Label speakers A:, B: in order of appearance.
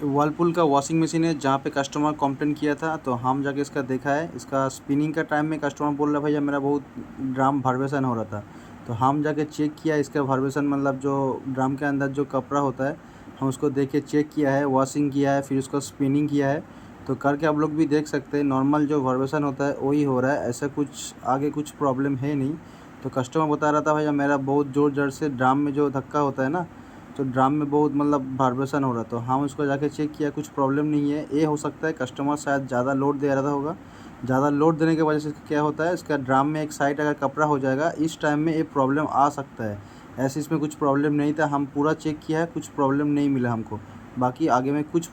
A: Whirlpool का washing machine है जहाँ पे कस्टमर कंप्लेन किया था, तो हम जाके इसका देखा है। इसका स्पिनिंग का टाइम में कस्टमर बोल रहा है भैया मेरा बहुत ड्राम वाइब्रेशन हो रहा था। तो हम जाके चेक किया इसका वाइब्रेशन, मतलब जो ड्राम के अंदर जो कपड़ा होता है हम उसको देख के चेक किया है, वॉशिंग किया है, फिर उसको स्पिनिंग किया है। तो करके आप लोग भी देख सकते हैं, नॉर्मल जो वाइब्रेशन होता है वही हो रहा है, ऐसा कुछ आगे कुछ प्रॉब्लम है नहीं। तो कस्टमर बता रहा था भैया मेरा बहुत ज़ोर ज़ोर से ड्राम में जो धक्का होता है ना, तो ड्राम में बहुत मतलब वाइब्रेशन हो रहा। तो हम उसको जाके चेक किया, कुछ प्रॉब्लम नहीं है। ये हो सकता है कस्टमर शायद ज़्यादा लोड दे रहा होगा। ज़्यादा लोड देने की वजह से क्या होता है, इसका ड्राम में एक साइड अगर कपड़ा हो जाएगा इस टाइम में ये प्रॉब्लम आ सकता है। ऐसे इसमें कुछ प्रॉब्लम नहीं था, हम पूरा चेक किया है, कुछ प्रॉब्लम नहीं मिला हमको। बाकी आगे में कुछ